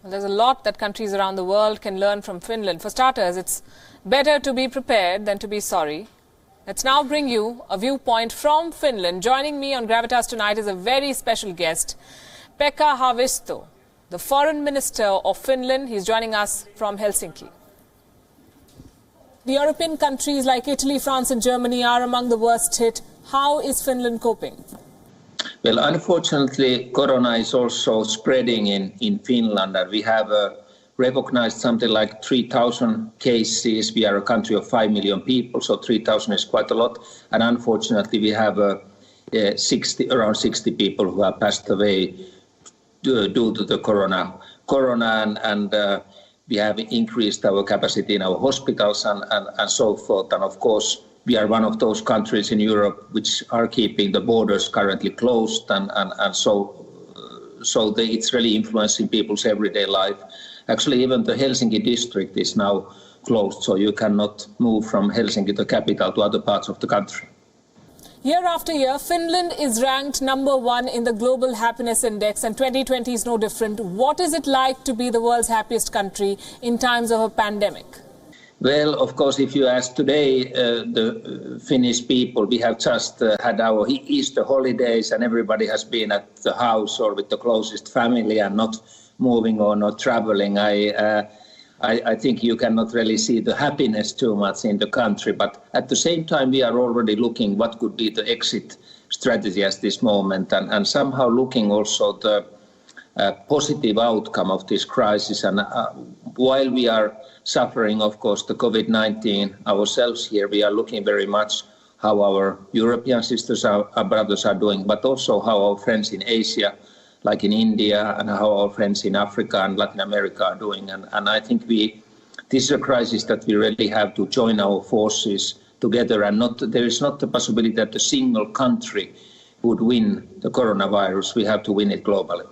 Well, there's a lot that countries around the world can learn from Finland. For starters, it's better to be prepared than to be sorry. Let's now bring you a viewpoint from Finland. Joining me on Gravitas tonight is a very special guest, Pekka Haavisto, the Foreign Minister of Finland. He's joining us from Helsinki. The European countries like Italy, France and Germany are among the worst hit. How is Finland coping? Well, unfortunately, corona is also spreading in Finland, and we have recognized something like 3,000 cases. We are a country of 5 million people, so 3,000 is quite a lot. And unfortunately, we have around 60 people who have passed away due to the corona, and we have increased our capacity in our hospitals and so forth. And of course, we are one of those countries in Europe which are keeping the borders currently closed, and so it's really influencing people's everyday life. Actually, even the Helsinki district is now closed, so you cannot move from Helsinki, the capital, to other parts of the country. Year after year, Finland is ranked #1 in the Global Happiness Index, and 2020 is no different. What is it like to be the world's happiest country in times of a pandemic? Well, of course, if you ask today the Finnish people, we have just had our Easter holidays and everybody has been at the house or with the closest family and not moving or not traveling. I think you cannot really see the happiness too much in the country, but at the same time we are already looking what could be the exit strategy at this moment, and somehow looking also the positive outcome of this crisis. And while we are suffering, of course, the COVID-19 ourselves here, we are looking very much how our European sisters, our brothers are doing, but also how our friends in Asia, like in India, and how our friends in Africa and Latin America are doing. And I think this is a crisis that we really have to join our forces together, and there is not the possibility that a single country would win the coronavirus. We have to win it globally.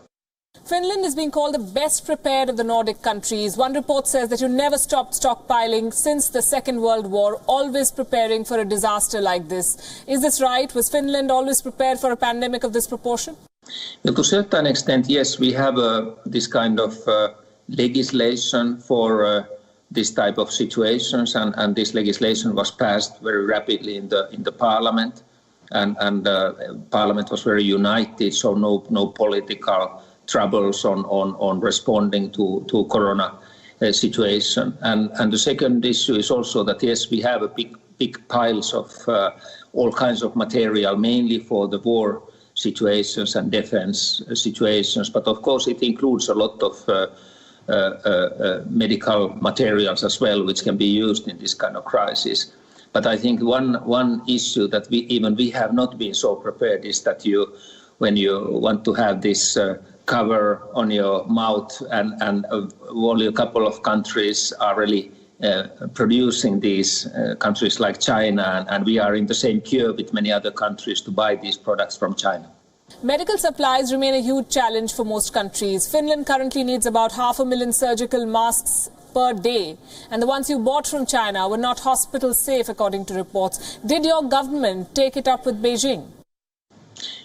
Finland is being called the best prepared of the Nordic countries. One report says that you never stopped stockpiling since the Second World War, always preparing for a disaster like this. Is this right? Was Finland always prepared for a pandemic of this proportion? Well, to a certain extent, yes, we have this kind of legislation for this type of situations, and this legislation was passed very rapidly in the parliament, and parliament was very united, so no political troubles on responding to corona situation. And the second issue is also that, yes, we have a big piles of all kinds of material, mainly for the war situations and defense situations, but of course it includes a lot of medical materials as well, which can be used in this kind of crisis. But I think one issue that we have not been so prepared is that when you want to have this cover on your mouth, and only a couple of countries are really producing these, countries like China, and we are in the same queue with many other countries to buy these products from China. Medical supplies remain a huge challenge for most countries. Finland currently needs about 500,000 surgical masks per day, and the ones you bought from China were not hospital safe, according to reports. Did your government take it up with Beijing?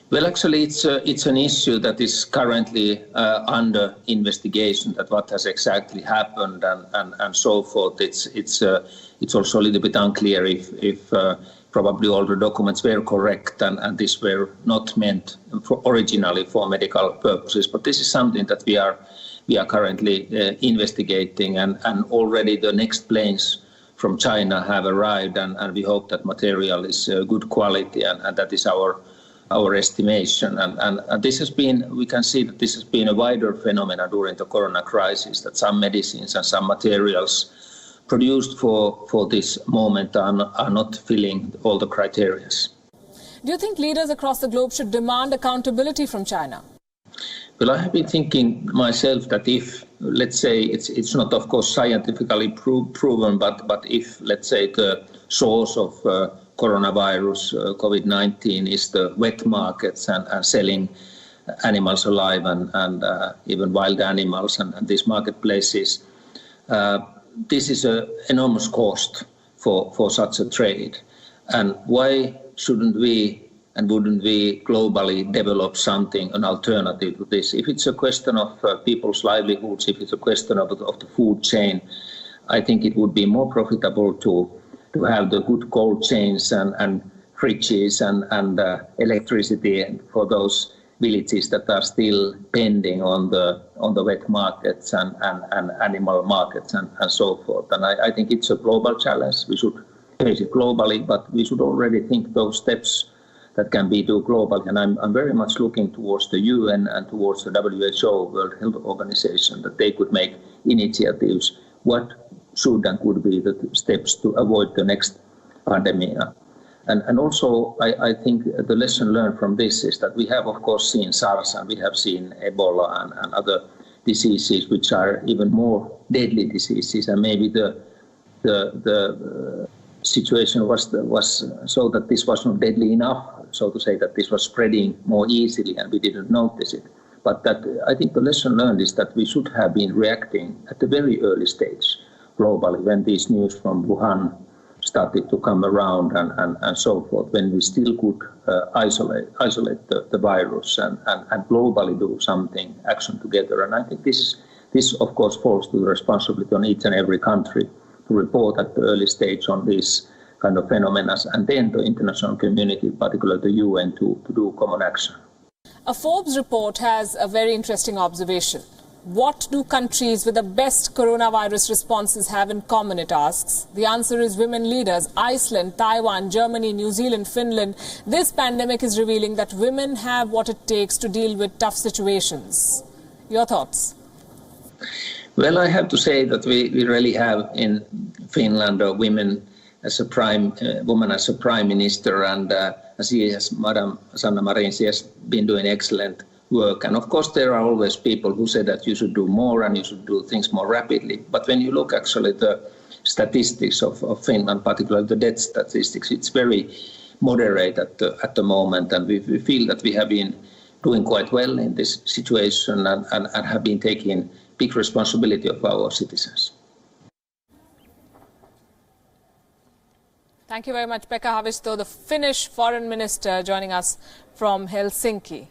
Well, actually, it's an issue that is currently under investigation, that what has exactly happened and so forth. It's also a little bit unclear if probably all the documents were correct and these were not meant originally for medical purposes. But this is something that we are currently investigating, and already the next planes from China have arrived, and we hope that material is good quality, and that is our estimation, and this has been, we can see that this has been a wider phenomenon during the corona crisis, that some medicines and some materials produced for this moment are not filling all the criteria. Do you think leaders across the globe should demand accountability from China? Well, I have been thinking myself that if, let's say, it's not of course scientifically proven, but if, let's say, the source of coronavirus, COVID-19, is the wet markets and selling animals alive and even wild animals and these marketplaces, this is an enormous cost for such a trade. And why shouldn't we And wouldn't we globally develop something, an alternative to this? If it's a question of people's livelihoods, if it's a question of the food chain, I think it would be more profitable to have the good cold chains and fridges and electricity for those villages that are still pending on the wet markets and animal markets and so forth. And I think it's a global challenge. We should face it globally, but we should already think those steps that can be done globally. And I'm very much looking towards the UN and towards the WHO, World Health Organization, that they could make initiatives. What should and could be the steps to avoid the next pandemic? And also, I think the lesson learned from this is that we have, of course, seen SARS and we have seen Ebola and other diseases which are even more deadly diseases. And maybe the situation was so that this was not deadly enough, so to say, that this was spreading more easily and we didn't notice it. But that I think the lesson learned is that we should have been reacting at the very early stage globally when these news from Wuhan started to come around and so forth, when we still could isolate the virus and globally do something, action together. And I think this of course falls to the responsibility on each and every country to report at the early stage on these kind of phenomena, and then the international community, particularly the UN, to do common action. A Forbes report has a very interesting observation. What do countries with the best coronavirus responses have in common, it asks. The answer is women leaders. Iceland, Taiwan, Germany, New Zealand, Finland. This pandemic is revealing that women have what it takes to deal with tough situations. Your thoughts? Well, I have to say that we really have in Finland a woman as a prime minister, and Madam Sanna Marin, she has been doing excellent work. And of course, there are always people who say that you should do more and you should do things more rapidly. But when you look actually the statistics of Finland, particularly the death statistics, it's very moderate at the moment. And we feel that we have been doing quite well in this situation and have been taking big responsibility of our citizens. Thank you very much, Pekka Haavisto, the Finnish Foreign Minister, joining us from Helsinki.